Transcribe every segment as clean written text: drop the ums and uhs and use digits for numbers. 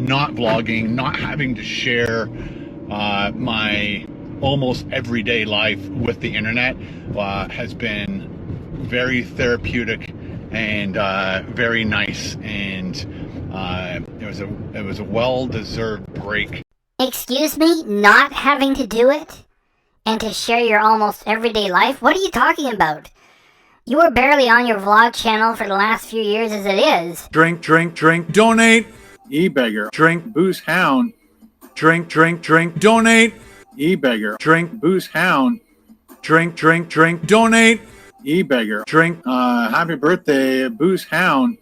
not vlogging, not having to share my almost everyday life with the internet has been very therapeutic and very nice, and it was a well-deserved break. Excuse me, not having to do it? And to share your almost everyday life? What are you talking about? You were barely on your vlog channel for the last few years as it is. Drink, drink, drink, donate. E-beggar. Drink, Booze hound. drink, drink, drink, donate. E-beggar. Drink, Booze hound. drink, drink, drink, donate. E-beggar. Drink. Happy birthday, Booze hound.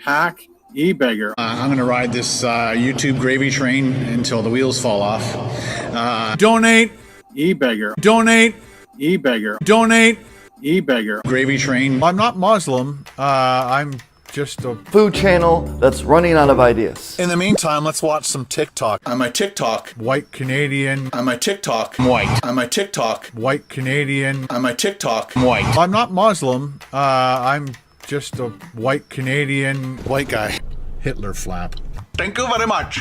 Hack. E-beggar. I'm gonna ride this YouTube gravy train until the wheels fall off. Donate. E-beggar. Donate. E-beggar. Donate. E-beggar. Gravy train. I'm not Muslim. I'm just a food channel that's running out of ideas. In the meantime, let's watch some TikTok. On my TikTok. white Canadian. On my TikTok. I'm white. On my TikTok. White Canadian. On my TikTok. I'm white. I'm not Muslim. I'm just a white Canadian White guy. Hitler flap. Thank you very much.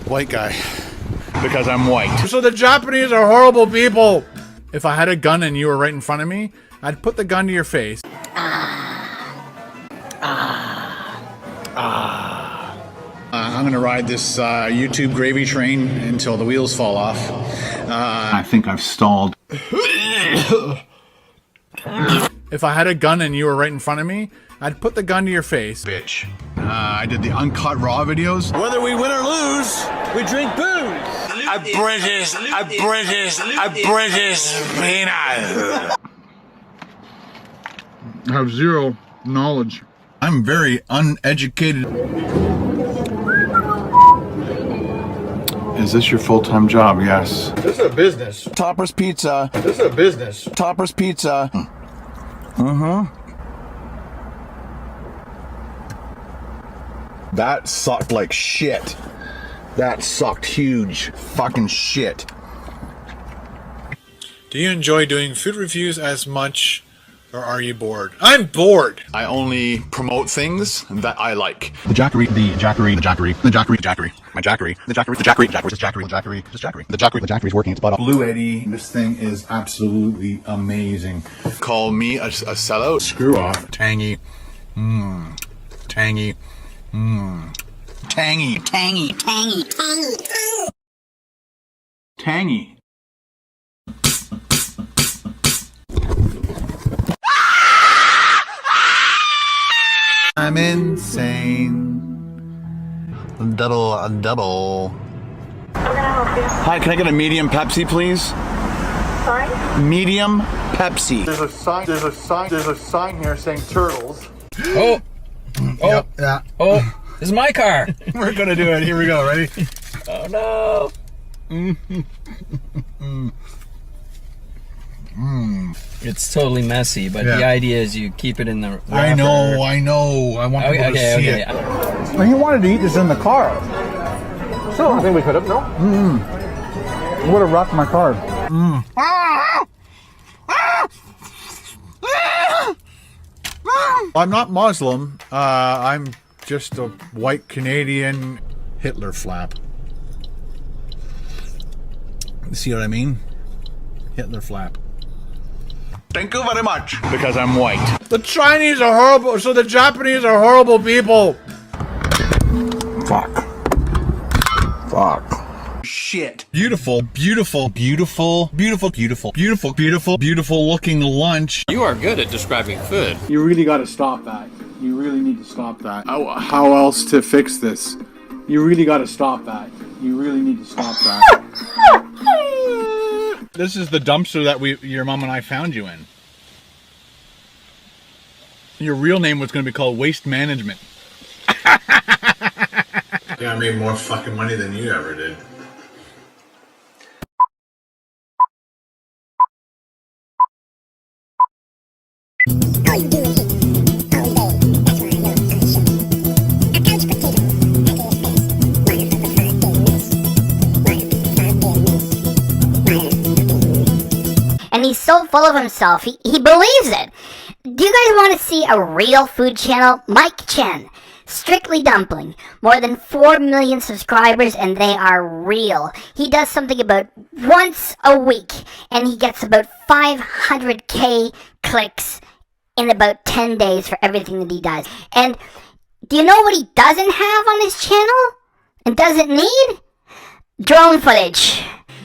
White guy. Because I'm white. So the Japanese are horrible people. If I had a gun and you were right in front of me, I'd put the gun to your face. I'm gonna ride this YouTube gravy train until the wheels fall off. I think I've stalled. If I had a gun and you were right in front of me, I'd put the gun to your face. Bitch. I did the uncut raw videos. Whether we win or lose, we drink booze. A British peanut. I have zero knowledge. I'm very uneducated. Is this your full-time job? Yes. This is a business. Topper's Pizza. This is a business. Topper's Pizza. Mm-hmm. That sucked like shit. That sucked huge fucking shit. Do you enjoy doing food reviews as much, or are you bored? I'm bored! I only promote things that I like. The Jackery, the Jackery, the Jackery, the Jackery, the Jackery, my Jackery, the Jackery, the Jackery, the Jackery, the Jackery, the Jackery, the Jackery, the Jackery, the Jackery's working its butt off. Blue Eddie, this thing is absolutely amazing. Call me a sellout. Screw off. Tangy. Mmm. Tangy. Mmm. Tangy. Tangy, tangy, tangy, tangy. Tangy. I'm insane. Double. Hi, can I get a medium Pepsi, please? Sorry? Medium Pepsi. There's a sign here saying turtles. Oh, Yep, yeah. oh, this is my car. We're gonna do it. Here we go. Ready? Oh no. It's totally messy, but the idea is you keep it in the wrapper. I know. I want people to see it. Well, he wanted to eat this in the car. So I think we could have. No. Would have rocked my car. I'm not Muslim. I'm just a white Canadian Hitler flap. See what I mean? Hitler flap. Thank you very much. Because I'm white. The Chinese are horrible, so the Japanese are horrible people. Fuck. Shit. Beautiful looking lunch. You are good at describing food. You really got to stop that. You really need to stop that. How else to fix this? You really got to stop that. You really need to stop that. This is the dumpster that your mom and I found you in. Your real name was going to be called Waste Management. Yeah, I made more fucking money than you ever did. And he's so full of himself, he believes it. Do you guys want to see a real food channel? Mike Chen. Strictly Dumpling, more than 4 million subscribers, and they are real. He does something about once a week, and he gets about 500k clicks in about 10 days for everything that he does. And do you know what he doesn't have on his channel and doesn't need? Drone footage.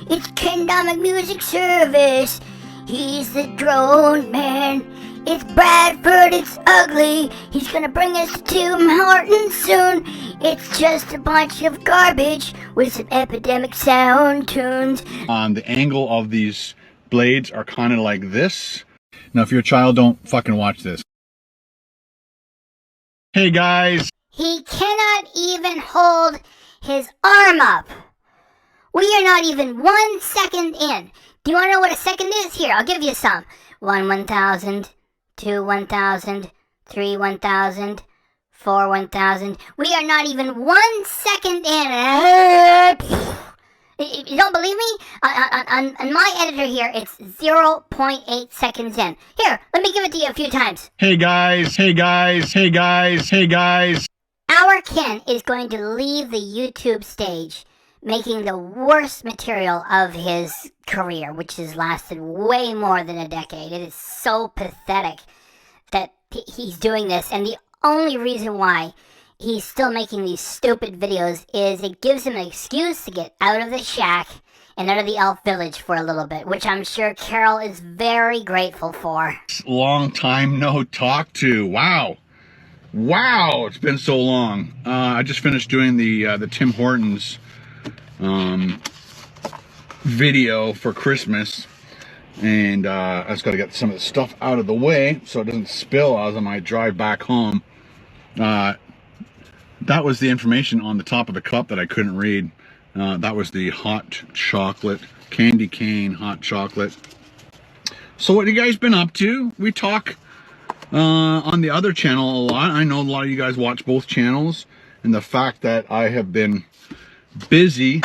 It's Ken Domik Music Service. He's the drone man. It's Bradford, it's ugly. He's gonna bring us to Tim Hortons soon. It's just a bunch of garbage with some epidemic sound tunes. The angle of these blades are kind of like this. Now, if you're a child, don't fucking watch this. Hey guys. He cannot even hold his arm up. We are not even 1 second in. Do you want to know what a second is? Here, I'll give you some. 1 1,000, 2 1,000, 3 1,000, 4 1,000. We are not even 1 second in. You don't believe me? On my editor here, it's 0.8 seconds in. Here, let me give it to you a few times. Hey guys, hey guys, hey guys, hey guys. Our Ken is going to leave the YouTube stage, making the worst material of his career, which has lasted way more than a decade. It is so pathetic that he's doing this, and the only reason why he's still making these stupid videos is it gives him an excuse to get out of the shack and out of the elf village for a little bit, which I'm sure Carol is very grateful for. Long time no talk to. Wow. Wow, it's been so long. I just finished doing the Tim Hortons video for Christmas, and I just got to get some of the stuff out of the way so it doesn't spill as I might drive back home. That was the information on the top of the cup that I couldn't read. That was the hot chocolate, candy cane hot chocolate. So what have you guys been up to? We talk on the other channel a lot. I know a lot of you guys watch both channels, and the fact that I have been busy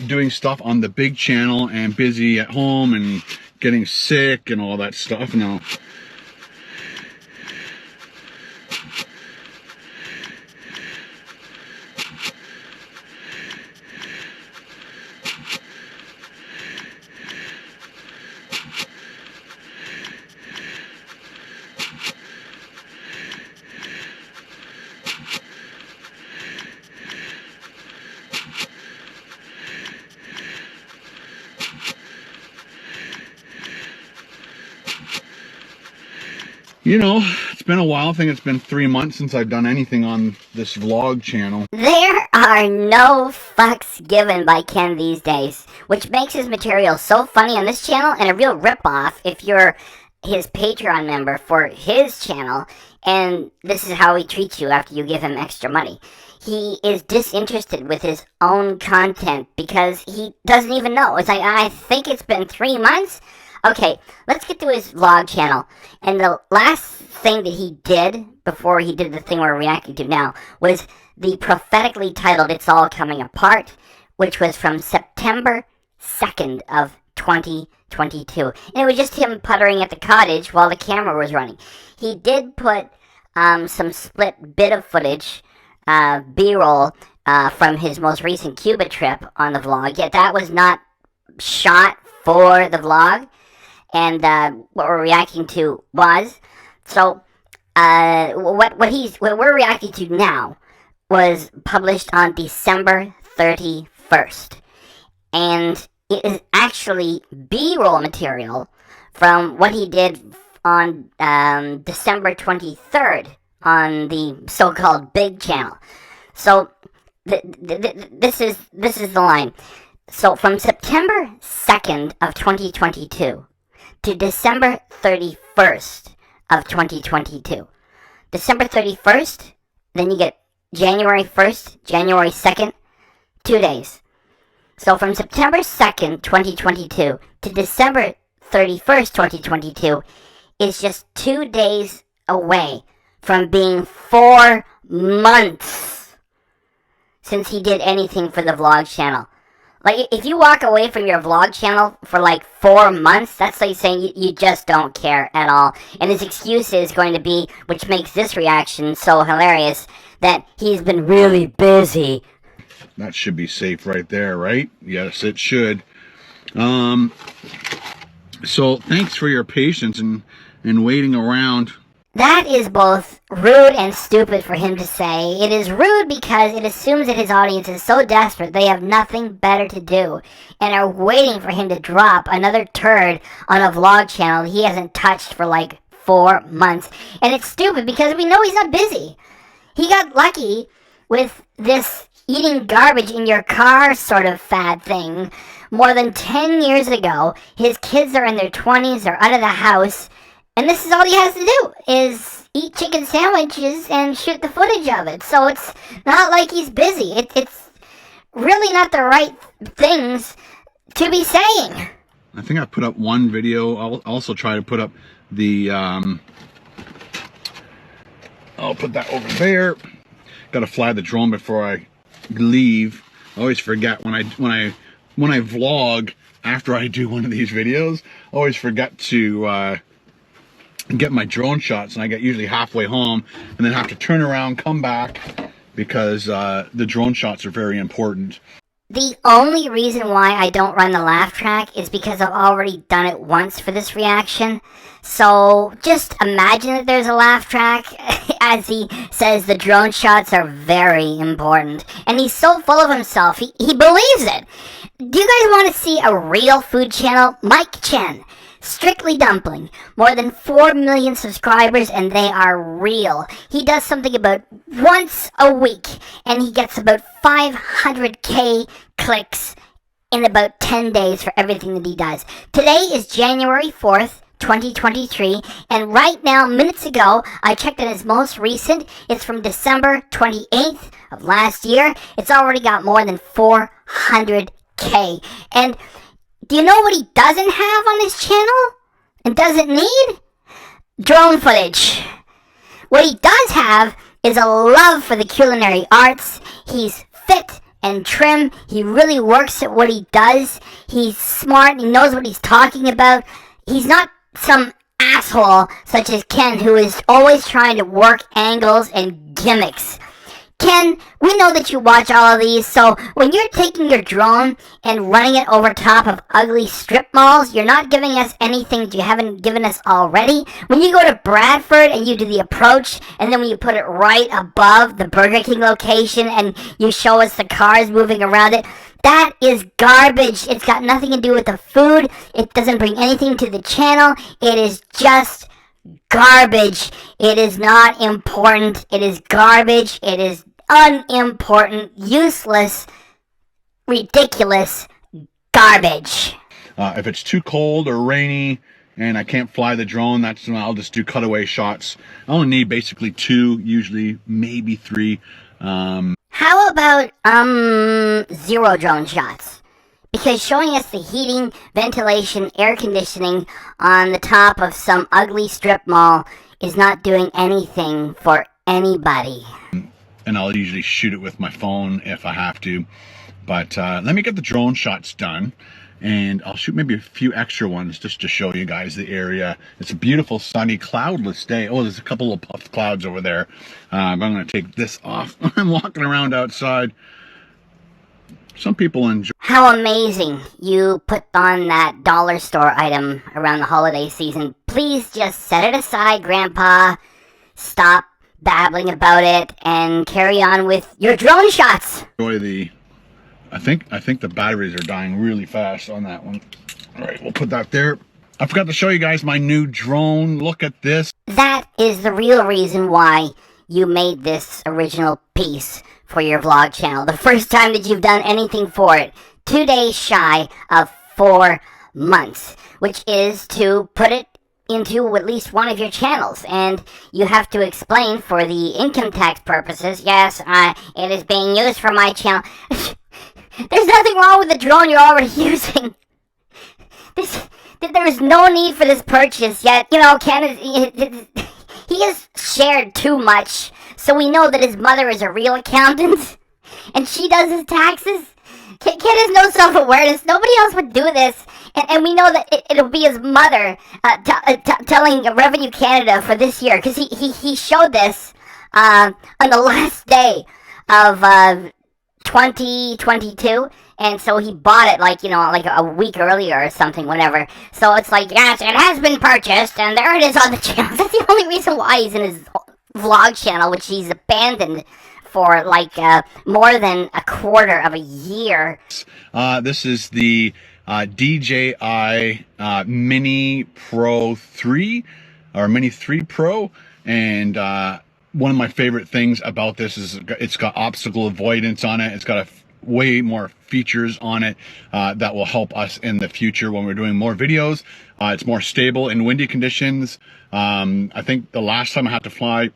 doing stuff on the big channel and busy at home and getting sick and all that stuff now. You know, it's been a while. I think it's been 3 months since I've done anything on this vlog channel. There are no fucks given by Ken these days, which makes his material so funny on this channel and a real ripoff if you're his Patreon member for his channel, and this is how he treats you after you give him extra money. He is disinterested with his own content because he doesn't even know. It's like, I think it's been 3 months? Okay, let's get to his vlog channel. And the last thing that he did before he did the thing we're reacting to now was the prophetically titled It's All Coming Apart, which was from September 2nd of 2022. And it was just him puttering at the cottage while the camera was running. He did put some split bit of footage, B-roll, from his most recent Cuba trip on the vlog, yet that was not shot for the vlog. And what we're reacting to was, so what we're reacting to now was published on December 31st, and it is actually B-roll material from what he did on December 23rd on the so-called big channel. So this is the line. So from September 2nd of 2022 to December 31st of 2022. December 31st, then you get January 1st, January 2nd, 2 days. So from September 2nd, 2022 to December 31st, 2022 is just 2 days away from being 4 months since he did anything for the vlog channel. Like, if you walk away from your vlog channel for like 4 months, that's like saying you just don't care at all. And his excuse is going to be, which makes this reaction so hilarious, that he's been really busy. That should be safe right there, right? Yes, it should. So thanks for your patience and waiting around. That is both rude and stupid for him to say. It is rude because it assumes that his audience is so desperate they have nothing better to do and are waiting for him to drop another turd on a vlog channel he hasn't touched for like 4 months. And it's stupid because we know he's not busy. He got lucky with this eating garbage in your car sort of fad thing. More than 10 years ago, his kids are in their 20s, they're out of the house, and this is all he has to do, is eat chicken sandwiches and shoot the footage of it. So it's not like he's busy. It's really not the right things to be saying. I think I put up one video. I'll also try to put up the, I'll put that over there. Got to fly the drone before I leave. I always forget when I vlog after I do one of these videos. I always forget to get my drone shots, and I get usually halfway home and then have to turn around, come back, because the drone shots are very important. The only reason why I don't run the laugh track is because I've already done it once for this reaction. So just imagine that there's a laugh track. As he says, the drone shots are very important. And he's so full of himself, he believes it. Do you guys want to see a real food channel? Mike Chen. Strictly Dumpling. More than 4 million subscribers, and they are real. He does something about once a week, and he gets about 500k clicks in about 10 days for everything that he does. Today is January 4th, 2023, and right now, minutes ago, I checked on his most recent. It's from December 28th of last year. It's already got more than 400k. And do you know what he doesn't have on his channel and doesn't need? Drone footage. What he does have is a love for the culinary arts. He's fit and trim. He really works at what he does. He's smart. He knows what he's talking about. He's not some asshole such as Ken, who is always trying to work angles and gimmicks. Ken, we know that you watch all of these, so when you're taking your drone and running it over top of ugly strip malls, you're not giving us anything that you haven't given us already. When you go to Bradford and you do the approach, and then when you put it right above the Burger King location and you show us the cars moving around it, that is garbage. It's got nothing to do with the food. It doesn't bring anything to the channel. It is just garbage. It is not important. It is garbage. It is unimportant, useless, ridiculous garbage. If it's too cold or rainy and I can't fly the drone, that's when I'll just do cutaway shots. I only need basically 2, usually maybe 3. How about 0 drone shots? Because showing us the heating, ventilation, air conditioning on the top of some ugly strip mall is not doing anything for anybody. And I'll usually shoot it with my phone if I have to. But let me get the drone shots done, and I'll shoot maybe a few extra ones just to show you guys the area. It's a beautiful, sunny, cloudless day. Oh, there's a couple of puff clouds over there. I'm going to take this off. I'm walking around outside. Some people enjoy. How amazing you put on that dollar store item around the holiday season. Please just set it aside, Grandpa. Stop babbling about it and carry on with your drone shots. Enjoy the. I think the batteries are dying really fast on that one. All right, we'll put that there. I forgot to show you guys my new drone. Look at this. That is the real reason why you made this original piece for your vlog channel. The first time that you've done anything for it. 2 days shy of 4 months, which is to put it into at least one of your channels, and you have to explain for the income tax purposes, yes, it is being used for my channel. There's nothing wrong with the drone you're already using. There is no need for this purchase, yet, you know, Ken, he has shared too much, so we know that his mother is a real accountant, and she does his taxes. Kid has no self-awareness. Nobody else would do this. And we know that it'll be his mother telling Revenue Canada for this year. Because he showed this on the last day of 2022. And so he bought it like a week earlier or something, whatever. So it's like, yes, it has been purchased, and there it is on the channel. That's the only reason why he's in his vlog channel, which he's abandoned for like more than a quarter of a year. This is the DJI Mini Pro 3, or Mini 3 Pro, and one of my favorite things about this is it's got obstacle avoidance on it. It's got way more features on it that will help us in the future when we're doing more videos. It's more stable in windy conditions. I think the last time I had to fly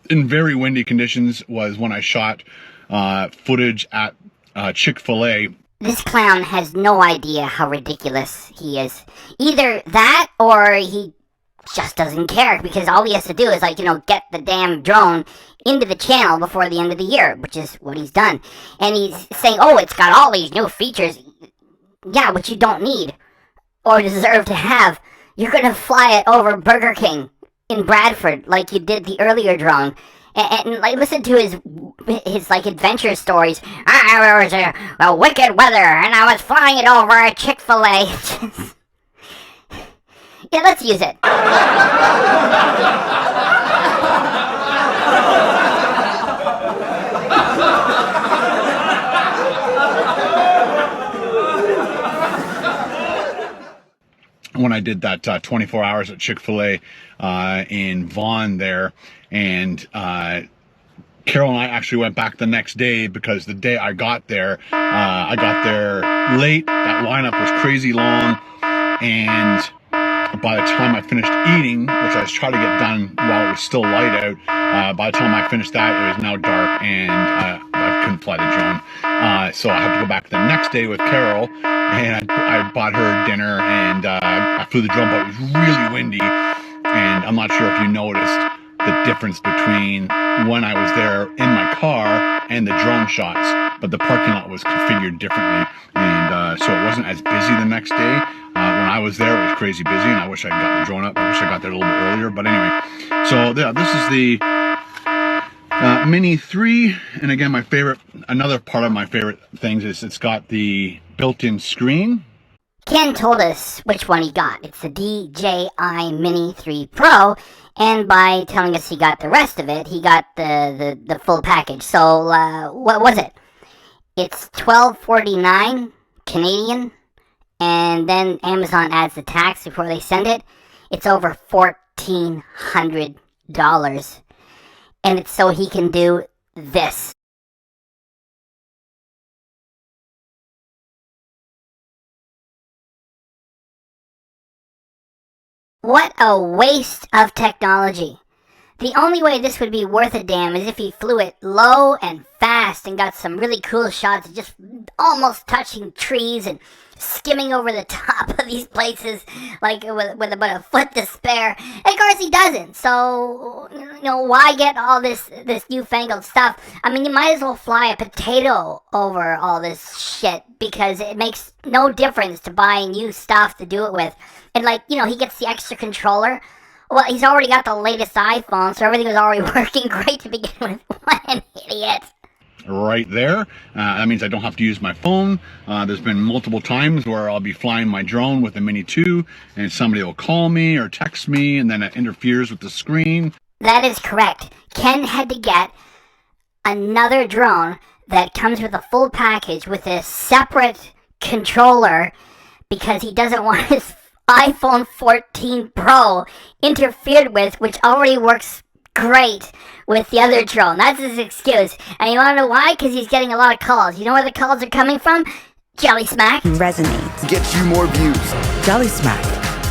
in very windy conditions was when I shot footage at Chick-fil-A. This clown has no idea how ridiculous he is. Either that or he just doesn't care, because all he has to do is get the damn drone into the channel before the end of the year, which is what he's done. And he's saying, oh, it's got all these new features. Yeah, which you don't need or deserve to have. You're gonna fly it over Burger King in Bradford like you did the earlier drone. And listen to his adventure stories. I was a wicked weather and I was flying it over a Chick-fil-A. Yeah, let's use it. When I did that 24 hours at Chick-fil-A in Vaughan there, and Carol and I actually went back the next day, because the day I got there late. That lineup was crazy long, and by the time I finished eating, which I was trying to get done while it was still light out, by the time I finished that, it was now dark, and I couldn't fly the drone. So I had to go back the next day with Carol, and I bought her dinner, and I flew the drone, but it was really windy, and I'm not sure if you noticed the difference between when I was there in my car and the drone shots, but the parking lot was configured differently, and so it wasn't as busy the next day. When I was there, it was crazy busy, and I wish I got the drone up. I wish I got there a little bit earlier, but anyway. So yeah, this is the Mini 3, and again, another part of my favorite things is it's got the built-in screen. Ken told us which one he got. It's the DJI Mini 3 Pro, and by telling us he got the rest of it, he got the full package. So what was it? It's $12.49 Canadian, and then Amazon adds the tax before they send it. It's over $1,400, and it's so he can do this. What a waste of technology. The only way this would be worth a damn is if he flew it low and fast and got some really cool shots, just almost touching trees and skimming over the top of these places, like with about a foot to spare. And of course he doesn't. So, why get all this newfangled stuff? I mean, you might as well fly a potato over all this shit, because it makes no difference to buying new stuff to do it with. And he gets the extra controller. Well, he's already got the latest iPhone, so everything was already working great to begin with. What an idiot. Right there. That means I don't have to use my phone. There's been multiple times where I'll be flying my drone with the Mini 2, and somebody will call me or text me, and then it interferes with the screen. That is correct. Ken had to get another drone that comes with a full package with a separate controller, because he doesn't want his iPhone 14 Pro interfered with, which already works great with the other drone. That's his excuse. And you want to know why? Because he's getting a lot of calls. You know where the calls are coming from? Jelly Smack. Resonates. Gets you more views. Jelly Smack.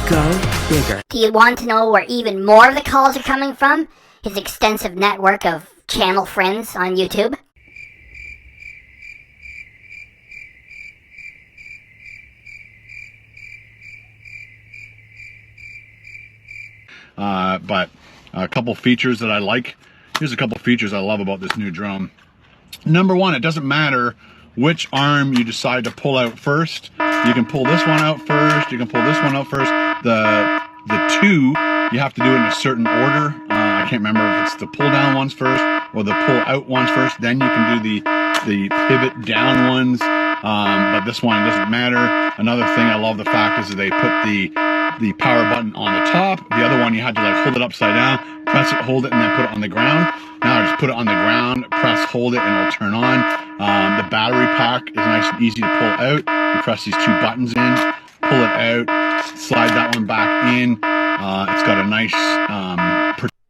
Go bigger. Do you want to know where even more of the calls are coming from? His extensive network of channel friends on YouTube. But a couple features that I like. Here's a couple features I love about this new drone. Number one, it doesn't matter which arm you decide to pull out first. You can pull this one out first. You can pull this one out first. The two, you have to do it in a certain order. I can't remember if it's the pull down ones first or the pull out ones first. Then you can do the pivot down ones. But this one doesn't matter. Another thing I love the fact is that they put the power button on the top. The other one you had to like hold it upside down, press it, hold it, and then put it on the ground. Now I just put it on the ground, press, hold it, and it'll turn on. The battery pack is nice and easy to pull out. You press these two buttons in, pull it out, slide that one back in. It's got a nice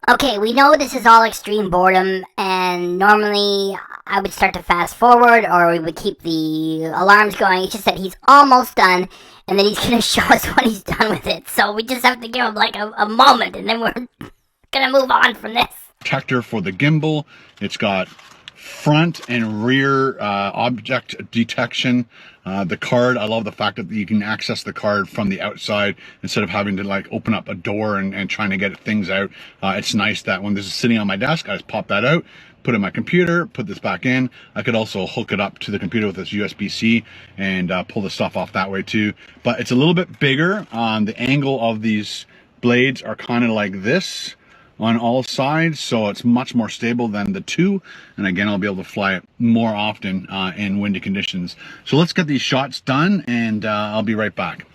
Okay, we know this is all extreme boredom, and normally I would start to fast forward, or we would keep the alarms going. It's just that he's almost done, and then he's going to show us when he's done with it. So we just have to give him like a moment, and then we're going to move on from this. Protector for the gimbal. It's got front and rear object detection. The card, I love the fact that you can access the card from the outside instead of having to like open up a door and trying to get things out. It's nice that when this is sitting on my desk, I just pop that out, put it in my computer, put this back in. I could also hook it up to the computer with this USB-C and pull the stuff off that way too. But it's a little bit bigger. The angle of these blades are kind of like this on all sides, so it's much more stable than the two, and again I'll be able to fly it more often in windy conditions. So let's get these shots done, and I'll be right back.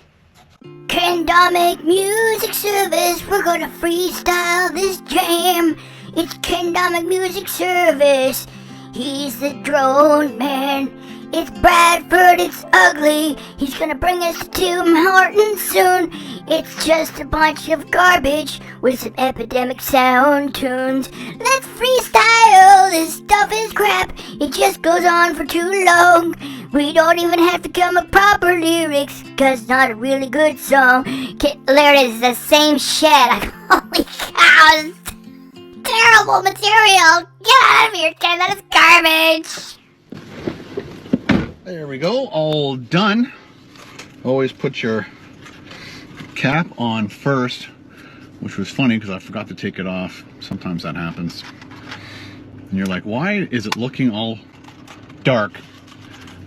Domik Music Service, we're gonna freestyle this jam. It's Domik Music Service, he's the drone man. It's Bradford, it's ugly. He's gonna bring us to Tim Hortons soon. It's just a bunch of garbage with some epidemic sound tunes. Let's freestyle, this stuff is crap. It just goes on for too long. We don't even have to come up proper lyrics, cause it's not a really good song. There it is, the same shit. Holy cow, it's terrible material. Get out of here, Ken, that is garbage. There we go, all done. Always put your cap on first, which was funny because I forgot to take it off. Sometimes that happens. And you're like, why is it looking all dark?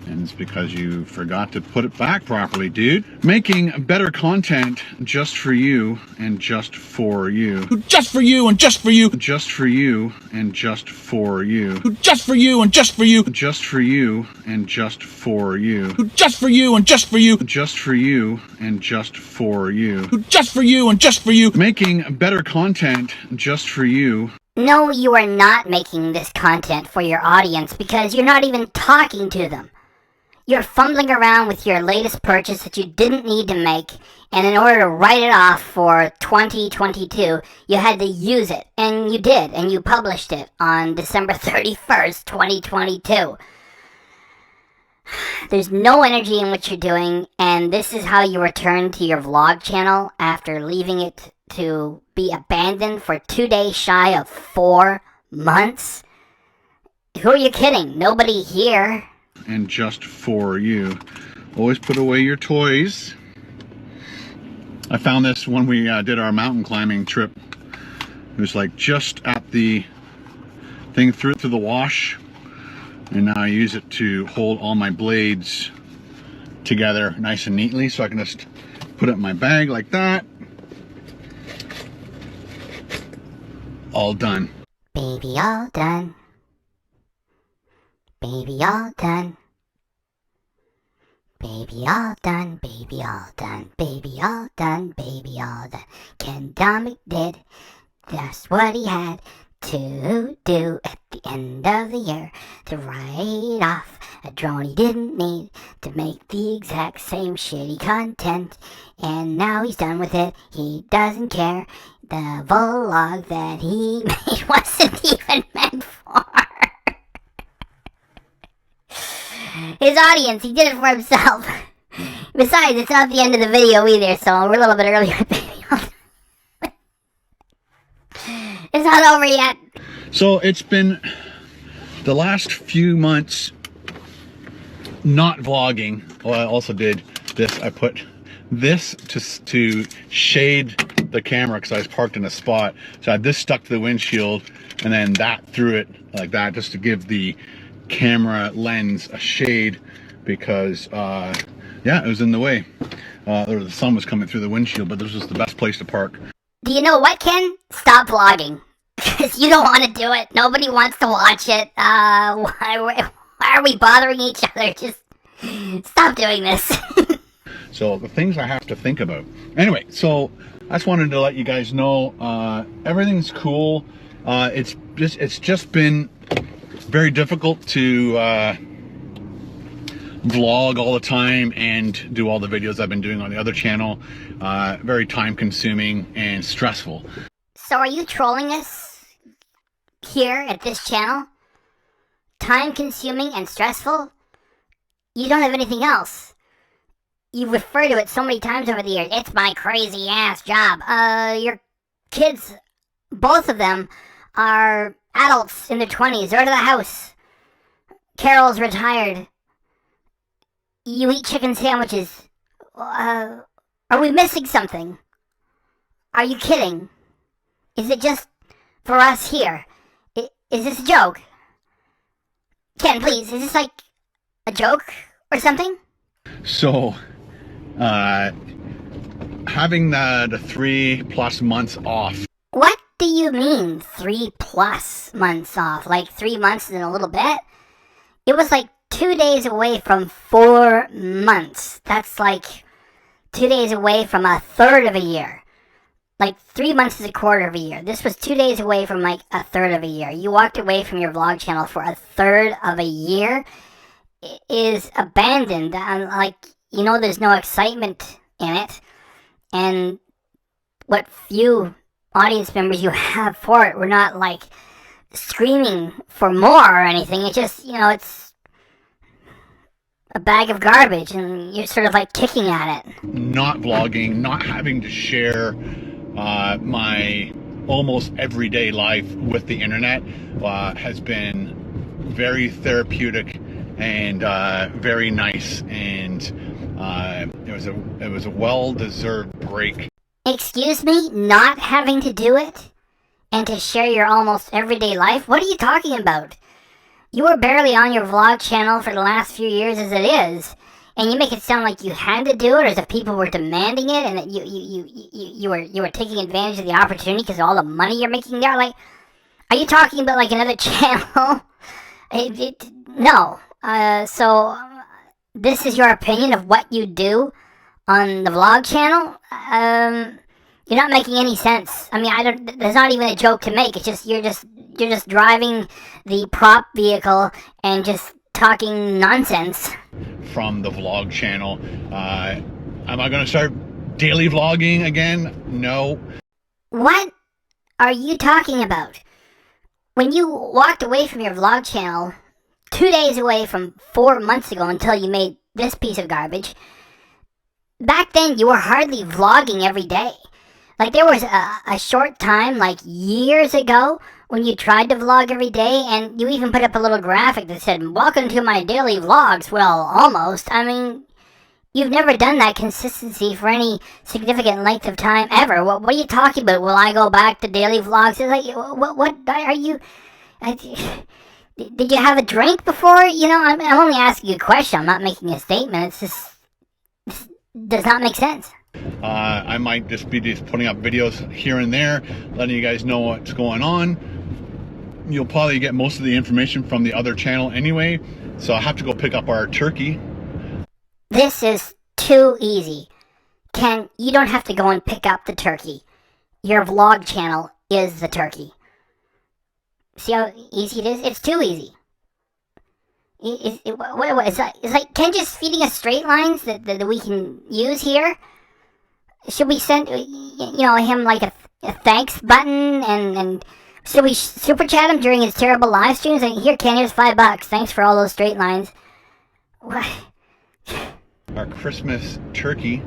And it's because you forgot to put it back properly, dude. Making better content just for you and just for you. Just for you and just for you. Just for you and just for you. Just for you and just for you. Just for you and just for you. Just for you and just for you. Just for you and just for you. Just for you and just for you. Making better content just for you. No, you are not making this content for your audience because you're not even talking to them. You're fumbling around with your latest purchase that you didn't need to make, and in order to write it off for 2022, you had to use it, and you did, and you published it on December 31st, 2022. There's no energy in what you're doing, and this is how you return to your vlog channel after leaving it to be abandoned for 2 days shy of 4 months? Who are you kidding? Nobody here. And just for you. Always put away your toys. I found this when we did our mountain climbing trip. It was like just at the thing, through the wash, and now I use it to hold all my blades together nice and neatly, so I can just put it in my bag like that. All done. Baby, all done. Baby, all done. Baby, all done. Baby, all done. Baby, all done. Baby, all done. Ken Domik did just what he had to do at the end of the year, to write off a drone he didn't need to make the exact same shitty content, and now he's done with it. He doesn't care. The vlog that he made wasn't even meant for his audience. He did it for himself. Besides, it's not the end of the video either, so we're a little bit earlier. It's not over yet. So it's been the last few months not vlogging. Well, I also did this. I put this to shade the camera because I was parked in a spot. So I had this stuck to the windshield and then that through it like that, just to give the camera lens a shade because yeah, it was in the way. The sun was coming through the windshield, but this was the best place to park. Do you know what, Ken? Stop vlogging. Because you don't want to do it. Nobody wants to watch it. Why are we bothering each other? Just stop doing this. So the things I have to think about. Anyway, so I just wanted to let you guys know everything's cool. It's just been very difficult to vlog all the time and do all the videos I've been doing on the other channel. Very time consuming and stressful. So are you trolling us here at this channel? Time consuming and stressful? You don't have anything else. You refer to it so many times over the years. It's my crazy ass job. Your kids, both of them, are adults in their 20s. They're out of the house. Carol's retired. You eat chicken sandwiches. Are we missing something? Are you kidding? Is it just for us here? Is this a joke? Ken, please, is this like a joke or something? So, having the 3+ months off. What do you mean 3+ months off? Like 3 months and a little bit? It was like 2 days away from 4 months. That's like 2 days away from a third of a year. Like 3 months is a quarter of a year. This was 2 days away from like a third of a year. You walked away from your vlog channel for a third of a year. It is abandoned. Like, you know, there's no excitement in it. And what few audience members you have for it, we're not like screaming for more or anything. It just, you know, it's a bag of garbage and you're sort of like kicking at it. Not vlogging, not having to share my almost everyday life with the internet has been very therapeutic and very nice, and it was a well-deserved break. Excuse me? Not having to do it? And to share your almost everyday life? What are you talking about? You were barely on your vlog channel for the last few years as it is, and you make it sound like you had to do it, or as if people were demanding it, and that you were taking advantage of the opportunity because of all the money you're making there. Like, are you talking about like another channel? No. So this is your opinion of what you do on the vlog channel? You're not making any sense. I mean, there's not even a joke to make. It's just you're just driving the prop vehicle and just talking nonsense. From the vlog channel. Am I going to start daily vlogging again? No. What are you talking about? When you walked away from your vlog channel 2 days away from 4 months ago until you made this piece of garbage, back then you were hardly vlogging every day. Like, there was a short time, like years ago, when you tried to vlog every day, and you even put up a little graphic that said, "Welcome to my daily vlogs." Well, almost. I mean, you've never done that consistency for any significant length of time ever. What are you talking about? Will I go back to daily vlogs? It's like, what are you... Did you have a drink before? You know, I'm only asking you a question. I'm not making a statement. It's just... This does not make sense. I might just be putting up videos here and there, letting you guys know what's going on. You'll probably get most of the information from the other channel anyway, so I have to go pick up our turkey. This is too easy. Ken, you don't have to go and pick up the turkey. Your vlog channel is the turkey. See how easy it is? It's too easy. It's like Ken just feeding us straight lines that we can use here? Should we send, him like a thanks button, and should we super chat him during his terrible live streams? And here, Ken, here's $5. Thanks for all those straight lines. What? Our Christmas turkey.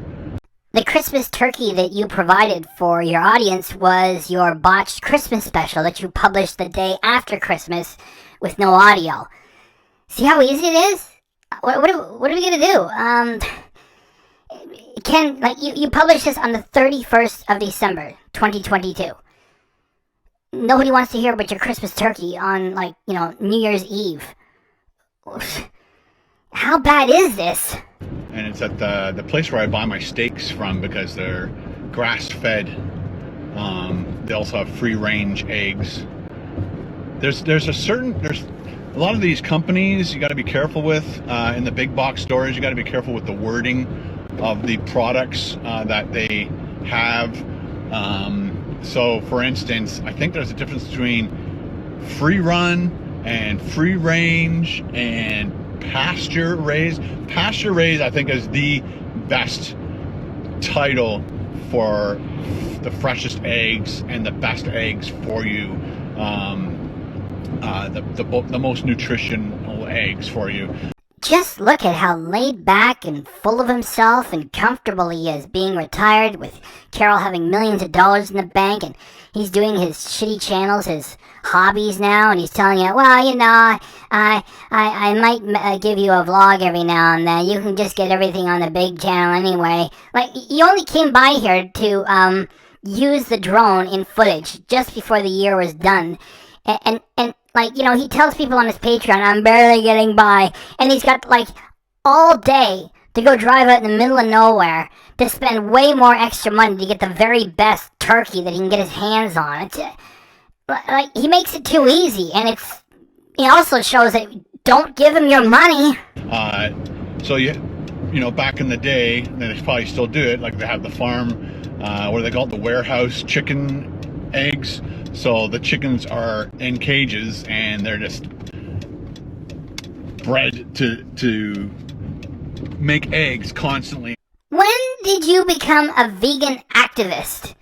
The Christmas turkey that you provided for your audience was your botched Christmas special that you published the day after Christmas with no audio. See how easy it is? What are we gonna do? Ken, like, you published this on the 31st of December, 2022. Nobody wants to hear about your Christmas turkey on, like, New Year's Eve. How bad is this? And it's at the place where I buy my steaks from because they're grass-fed. They also have free-range eggs. There's a lot of these companies you got to be careful with in the big box stores. You got to be careful with the wording of the products that they have. So, for instance, I think there's a difference between free run and free range and pasture raised. Pasture raised, I think, is the best title for the freshest eggs and the best eggs for you. The most nutritional eggs for you. Just look at how laid back and full of himself and comfortable he is being retired, with Carol having millions of dollars in the bank, and he's doing his shitty channels, his hobbies now, and he's telling you, well, you know, I might give you a vlog every now and then. You can just get everything on the big channel anyway. Like, you only came by here to use the drone in footage just before the year was done. And like, you know, he tells people on his Patreon, I'm barely getting by. And he's got, like, all day to go drive out in the middle of nowhere to spend way more extra money to get the very best turkey that he can get his hands on. It's, like, he makes it too easy. And it also shows that don't give him your money. So, you know, back in the day, and they probably still do it, like they have the farm, what do they call it, the warehouse chicken eggs. So the chickens are in cages and they're just bred to make eggs constantly. When did you become a vegan activist?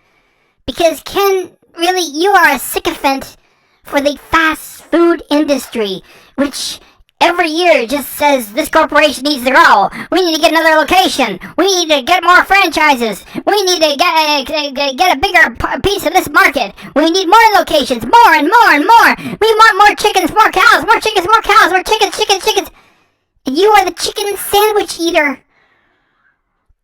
Because Ken, really, you are a sycophant for the fast food industry, which every year just says this corporation needs to grow. We need to get another location. We need to get more franchises. We need to get a bigger piece of this market. We need more locations, more and more and more. We want more chickens, more cows, more chickens, more cows, more chickens. And you are the chicken sandwich eater.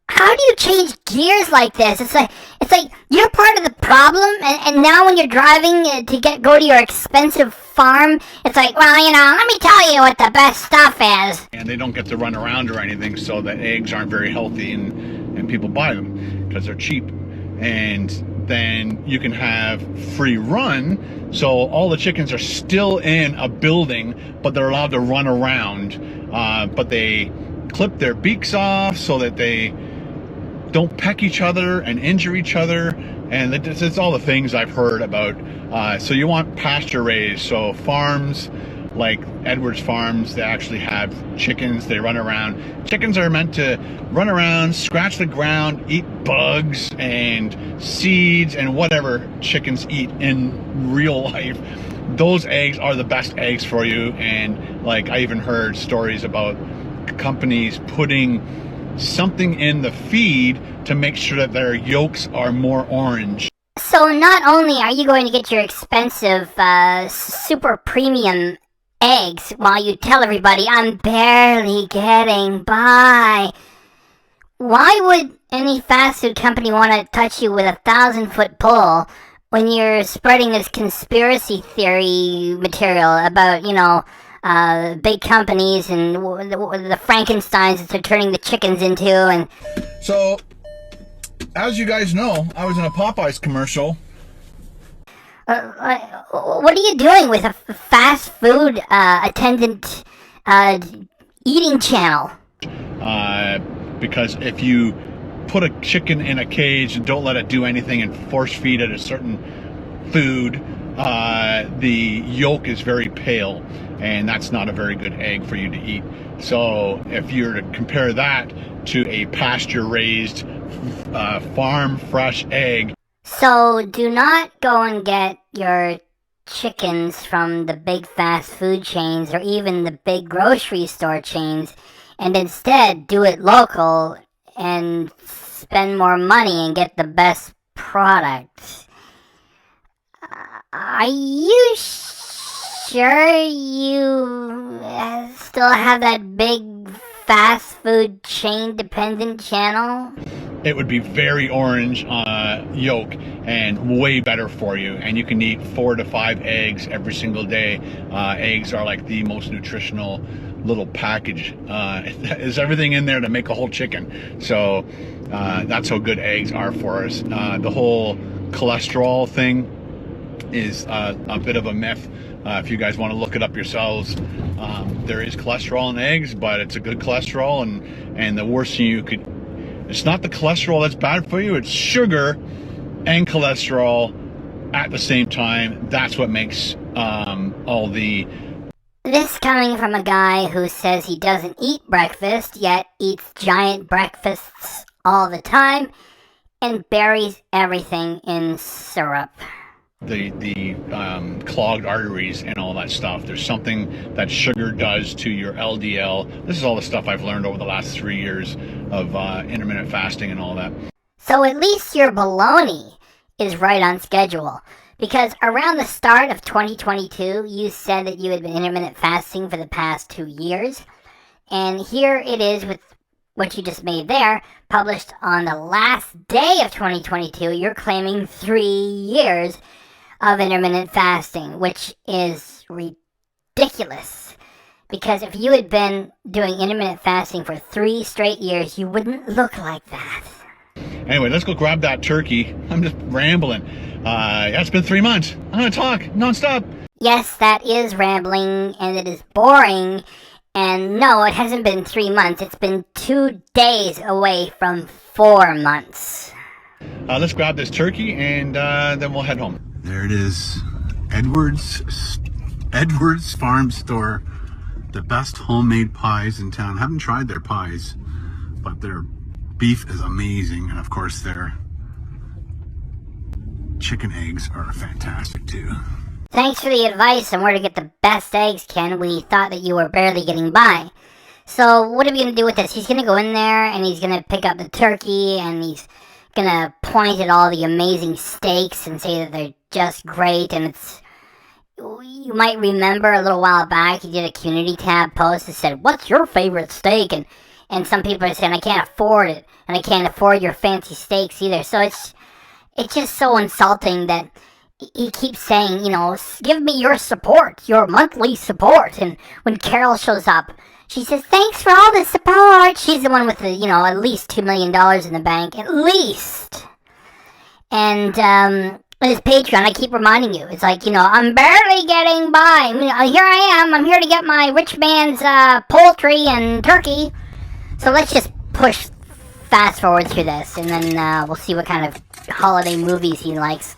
How do you change gears like this? It's like you're part of the problem, and now when you're driving to go to your expensive farm, it's like, well, you know, let me tell you what the best stuff is. And they don't get to run around or anything, so the eggs aren't very healthy, and people buy them because they're cheap. And then you can have free run, so all the chickens are still in a building, but they're allowed to run around. But they clip their beaks off so that they don't peck each other and injure each other, and it's all the things I've heard about. So you want pasture raised, so farms like Edwards Farms, they actually have chickens. They run around. Chickens are meant to run around, scratch the ground, eat bugs and seeds and whatever chickens eat in real life. Those eggs are the best eggs for you. And like, I even heard stories about companies putting something in the feed to make sure that their yolks are more orange. So not only are you going to get your expensive, super premium eggs while you tell everybody, I'm barely getting by. Why would any fast food company want to touch you with a 1,000-foot pole when you're spreading this conspiracy theory material about, you know, big companies and the Frankensteins that they're turning the chickens into? And So, as you guys know, I was in a Popeyes commercial. what are you doing with a fast food attendant eating channel? Because if you put a chicken in a cage and don't let it do anything and force feed it a certain food, the yolk is very pale, and that's not a very good egg for you to eat. So if you're to compare that to a pasture-raised farm fresh egg. So do not go and get your chickens from the big fast food chains or even the big grocery store chains, and instead do it local and spend more money and get the best product. Are you sure you still have that big fast food chain dependent channel? It would be very orange yolk and way better for you, and you can eat 4 to 5 eggs every single day. Eggs are like the most nutritional little package. There's everything in there to make a whole chicken. So that's how good eggs are for us. The whole cholesterol thing is a bit of a myth. If you guys want to look it up yourselves, there is cholesterol in eggs, but it's a good cholesterol, and the worst thing you could, it's not the cholesterol that's bad for you, it's sugar and cholesterol at the same time. That's what makes all the... This coming from a guy who says he doesn't eat breakfast, yet eats giant breakfasts all the time, and buries everything in syrup. The clogged arteries and all that stuff. There's something that sugar does to your LDL. This is all the stuff I've learned over the last 3 years of intermittent fasting and all that. So at least your baloney is right on schedule. Because around the start of 2022, you said that you had been intermittent fasting for the past 2 years. And here it is with what you just made there, published on the last day of 2022. You're claiming 3 years of intermittent fasting, which is ridiculous. Because if you had been doing intermittent fasting for 3 straight years, you wouldn't look like that. Anyway, let's go grab that turkey. I'm just rambling. Yeah, it's been 3 months. I'm gonna talk nonstop. Yes, that is rambling, and it is boring. And no, it hasn't been 3 months. It's been 2 days away from 4 months. Let's grab this turkey, and then we'll head home. There it is. Edwards Farm Store. The best homemade pies in town. Haven't tried their pies, but their beef is amazing. And of course their chicken eggs are fantastic too. Thanks for the advice on where to get the best eggs, Ken. We thought that you were barely getting by. So what are we going to do with this? He's going to go in there and he's going to pick up the turkey and he's going to point at all the amazing steaks and say that they're just great. And it's, you might remember a little while back he did a community tab post that said, what's your favorite steak? And some people are saying, I can't afford it, and I can't afford your fancy steaks either. So it's just so insulting that he keeps saying, you know, give me your support, your monthly support. And when Carol shows up, she says, thanks for all the support. She's the one with the, you know, at least $2 million in the bank, at least. And his Patreon, I keep reminding you, it's like, you know, I'm barely getting by. I mean, here I am. I'm here to get my rich man's poultry and turkey. So let's just push fast forward through this, and then we'll see what kind of holiday movies he likes.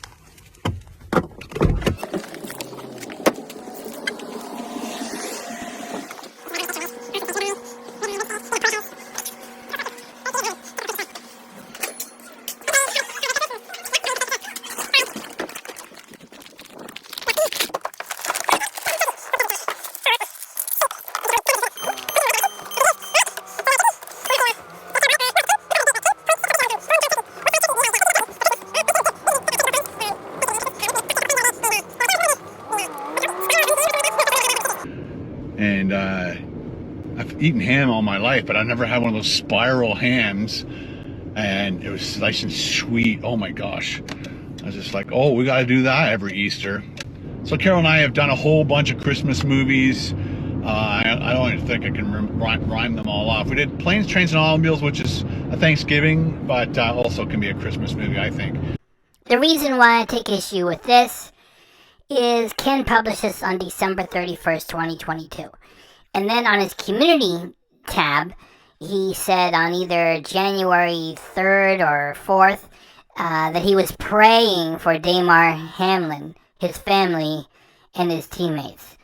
And I've eaten ham all my life, but I've never had one of those spiral hams, and it was nice and sweet. Oh my gosh. I was just like, oh, we gotta do that every Easter. So Carol and I have done a whole bunch of Christmas movies. I don't even think I can rhyme them all off. We did Planes, Trains, and Automobiles, which is a Thanksgiving, but also can be a Christmas movie, I think. The reason why I take issue with this is Ken published this on December 31st, 2022. And then on his community tab, he said on either January 3rd or 4th that he was praying for Damar Hamlin, his family, and his teammates.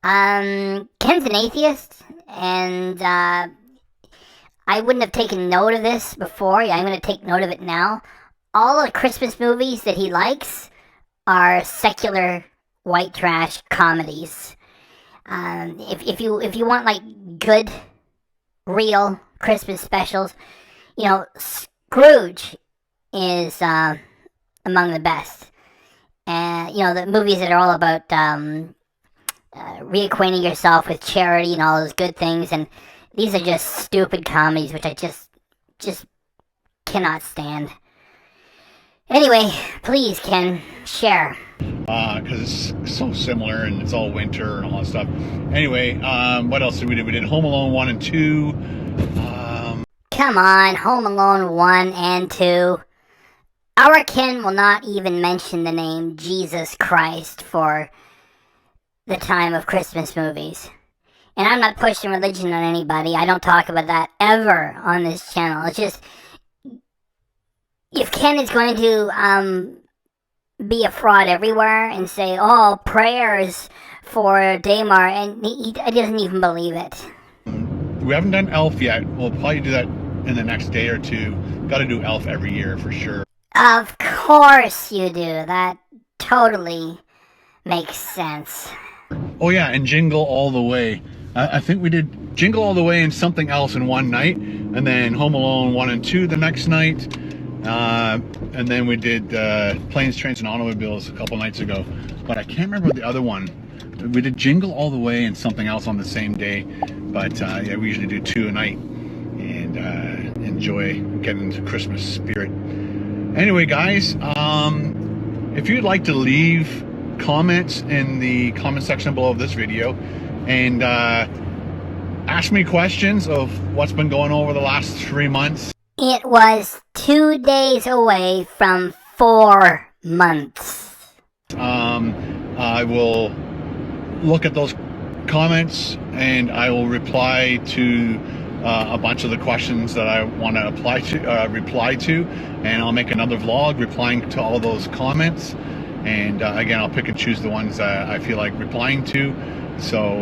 Ken's an atheist, and I wouldn't have taken note of this before. I'm going to take note of it now. All the Christmas movies that he likes are secular white trash comedies. If you want like good, real Christmas specials, you know, Scrooge is among the best. And you know, the movies that are all about reacquainting yourself with charity and all those good things, and these are just stupid comedies which I just cannot stand. Anyway, please, Ken, share. because it's so similar and it's all winter and all that stuff. Anyway, what else did we do? We did Home Alone 1 and 2. Come on, Home Alone 1 and 2. Our kin will not even mention the name Jesus Christ for the time of Christmas movies. And I'm not pushing religion on anybody. I don't talk about that ever on this channel. It's just, if Ken is going to be a fraud everywhere and say, oh, prayers for Damar, and he doesn't even believe it. We haven't done Elf yet. We'll probably do that in the next day or two. Got to do Elf every year for sure. Of course you do. That totally makes sense. Oh yeah, and Jingle All the Way. I think we did Jingle All the Way and something else in one night, and then Home Alone 1 and 2 the next night, and then we did Planes, Trains, and Automobiles a couple nights ago. But I can't remember the other one. We did Jingle All the Way and something else on the same day, but yeah, we usually do 2 a night and enjoy getting into Christmas spirit. Anyway, guys, if you'd like to leave comments in the comment section below this video and ask me questions of what's been going on over the last 3 months. It was 2 days away from 4 months. I will look at those comments and I will reply to a bunch of the questions that I want to reply to, and I'll make another vlog replying to all those comments. And again, I'll pick and choose the ones I feel like replying to. So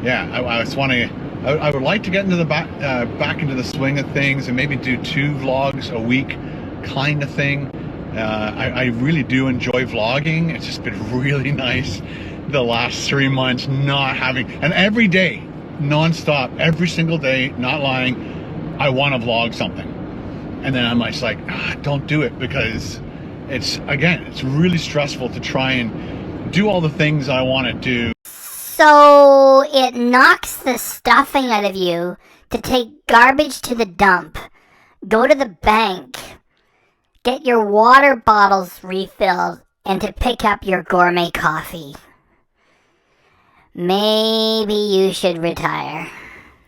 yeah, I just want to. I would like to get into the back into the swing of things and maybe do 2 vlogs a week, kind of thing. I really do enjoy vlogging. It's just been really nice the last 3 months not having, and every day, non-stop, every single day, not lying, I want to vlog something. And then I'm just like, don't do it, because it's really stressful to try and do all the things I want to do. So it knocks the stuffing out of you to take garbage to the dump, go to the bank, get your water bottles refilled, and to pick up your gourmet coffee. Maybe you should retire.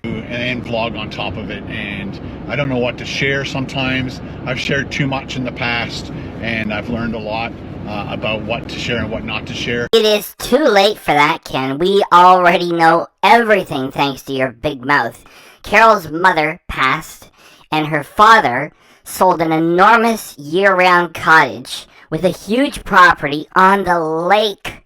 And vlog on top of it, and I don't know what to share sometimes. I've shared too much in the past, and I've learned a lot about what to share and what not to share. It is too late for that, Ken. We already know everything thanks to your big mouth. Carol's mother passed, and her father sold an enormous year-round cottage with a huge property on the lake,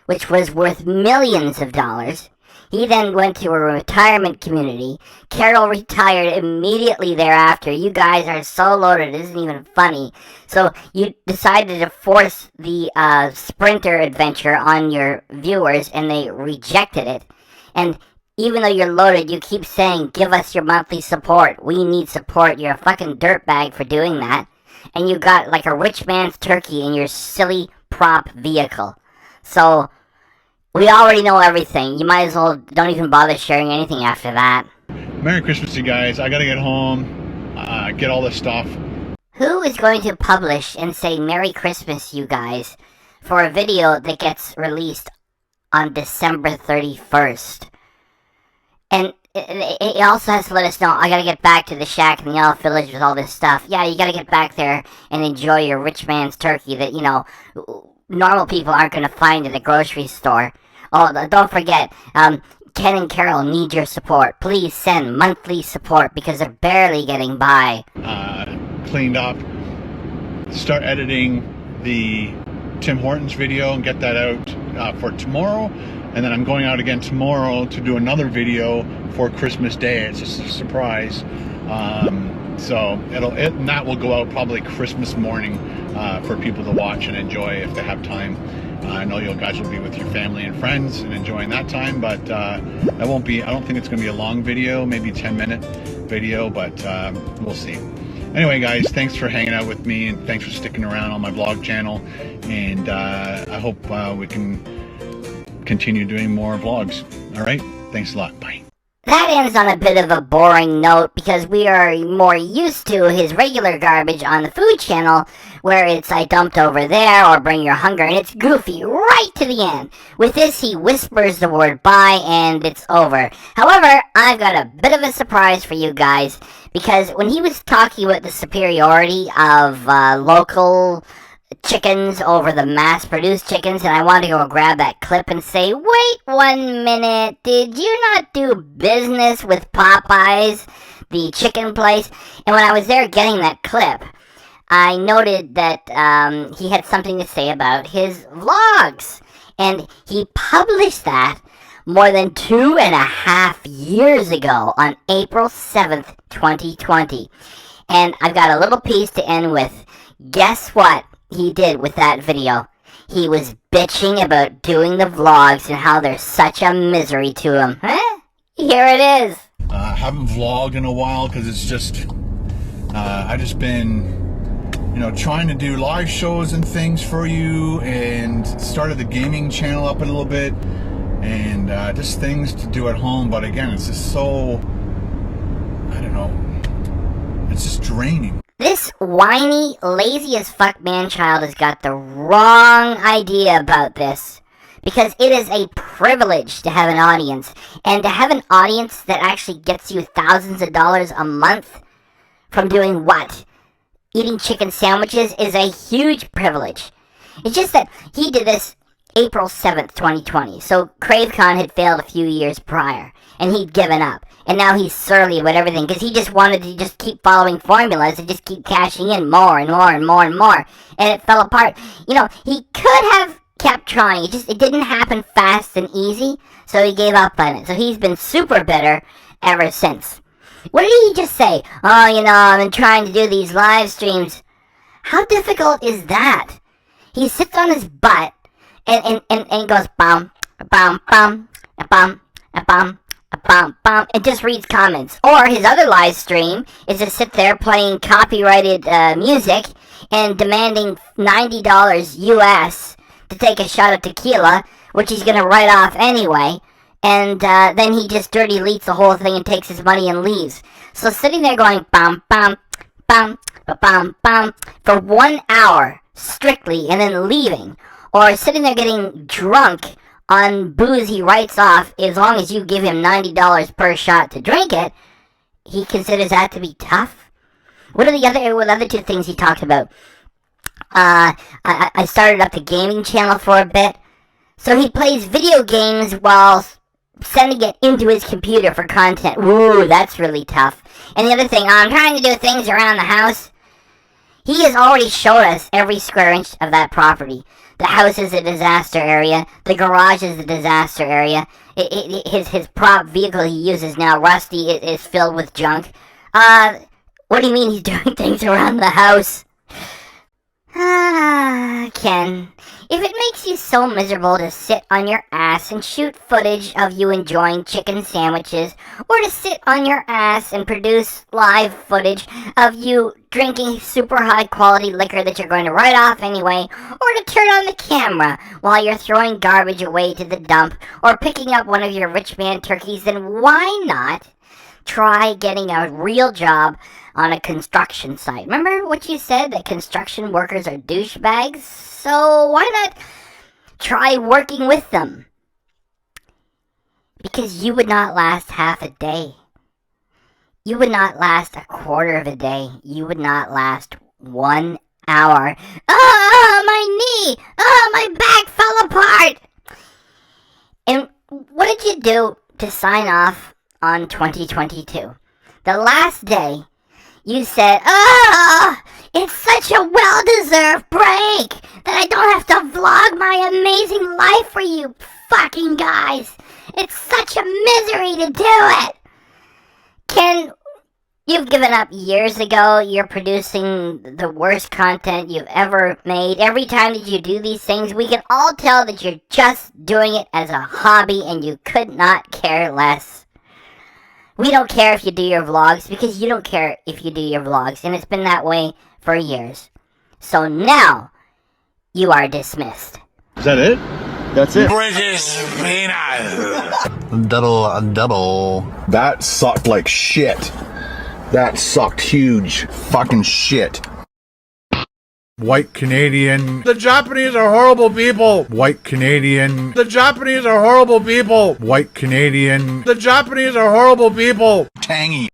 which was worth millions of dollars. He then went to a retirement community. Carol retired immediately thereafter. You guys are so loaded, it isn't even funny. So you decided to force the Sprinter adventure on your viewers, and they rejected it. And even though you're loaded, you keep saying, give us your monthly support. We need support. You're a fucking dirtbag for doing that. And you got like a rich man's turkey in your silly prop vehicle. So we already know everything. You might as well don't even bother sharing anything after that. Merry Christmas, you guys. I gotta get home, get all this stuff. Who is going to publish and say Merry Christmas, you guys, for a video that gets released on December 31st? And it also has to let us know, I gotta get back to the shack in the Yellow Village with all this stuff. Yeah, you gotta get back there and enjoy your rich man's turkey that, you know, normal people aren't going to find at the grocery store. Oh, don't forget, Ken and Carol need your support. Please send monthly support because they're barely getting by. Cleaned up, start editing the Tim Hortons video and get that out for tomorrow. And then I'm going out again tomorrow to do another video for Christmas Day. It's just a surprise. So that will go out probably Christmas morning for people to watch and enjoy if they have time. I know you guys will be with your family and friends and enjoying that time, but that won't be, I don't think it's going to be a long video, maybe 10-minute video, but we'll see. Anyway, guys, thanks for hanging out with me, and thanks for sticking around on my vlog channel, and I hope we can continue doing more vlogs. All right, thanks a lot. Bye. that ends on a bit of a boring note because we are more used to his regular garbage on the food channel where it's I dumped over there or bring your hunger, and it's goofy right to the end. With this, he whispers the word bye and it's over. However, I've got a bit of a surprise for you guys because when he was talking about the superiority of local chickens over the mass-produced chickens, and I wanted to go grab that clip and say, wait 1 minute, did you not do business with Popeyes, the chicken place? And when I was there getting that clip, I noted that he had something to say about his vlogs, and he published that more than 2.5 years ago on April 7th, 2020. And I've got a little piece to end with. Guess what he did with that video? He was bitching about doing the vlogs and how there's such a misery to him. Here it is. Haven't vlogged in a while because it's just I just been trying to do live shows and things for you, and started the gaming channel up a little bit, and just things to do at home. But again, it's just so, I don't know, it's just draining. This whiny, lazy as fuck man-child has got the wrong idea about this. Because it is a privilege to have an audience. And to have an audience that actually gets you thousands of dollars a month from doing what? Eating chicken sandwiches is a huge privilege. It's just that he did this April 7th, 2020. So CraveCon had failed a few years prior. And he'd given up. And now he's surly about everything because he just wanted to just keep following formulas and just keep cashing in more and more and more and more. And it fell apart. He could have kept trying. It didn't happen fast and easy. So he gave up on it. So he's been super bitter ever since. What did he just say? Oh, I've been trying to do these live streams. How difficult is that? He sits on his butt and goes bum, bum, bum, bum, bum, bum, bum, and just reads comments. Or his other live stream is to sit there playing copyrighted music and demanding $90 US to take a shot of tequila, which he's going to write off anyway. And then he just dirty leaks the whole thing and takes his money and leaves. So sitting there going bum, bum, bum, bum, bum for 1 hour strictly and then leaving. Or sitting there getting drunk on booze he writes off as long as you give him $90 per shot to drink it, he considers that to be tough? What are the other two things he talked about? I started up the gaming channel for a bit. So he plays video games while sending it into his computer for content. Ooh, that's really tough. And the other thing, I'm trying to do things around the house. He has already showed us every square inch of that property. The house is a disaster area. The garage is a disaster area. His prop vehicle he uses now, Rusty, is filled with junk. What do you mean he's doing things around the house? Ken, if it makes you so miserable to sit on your ass and shoot footage of you enjoying chicken sandwiches, or to sit on your ass and produce live footage of you drinking super high quality liquor that you're going to write off anyway, or to turn on the camera while you're throwing garbage away to the dump, or picking up one of your rich man turkeys, then why not try getting a real job on a construction site? Remember what you said, that construction workers are douchebags? So why not try working with them? Because you would not last half a day. You would not last a quarter of a day. You would not last 1 hour. Oh, my knee! Oh, my back fell apart! And what did you do to sign off on 2022? The last day, you said, oh, it's such a well-deserved break that I don't have to vlog my amazing life for you fucking guys. It's such a misery to do it. Ken, you've given up years ago. You're producing the worst content you've ever made. Every time that you do these things, we can all tell that you're just doing it as a hobby and you could not care less. We don't care if you do your vlogs because you don't care if you do your vlogs, and it's been that way for years. So now, you are dismissed. Is that it? That's it. British peanut. Double. That sucked like shit. That sucked huge fucking shit. White Canadian. The Japanese are horrible people. White Canadian. The Japanese are horrible people. White Canadian. The Japanese are horrible people. Tangy.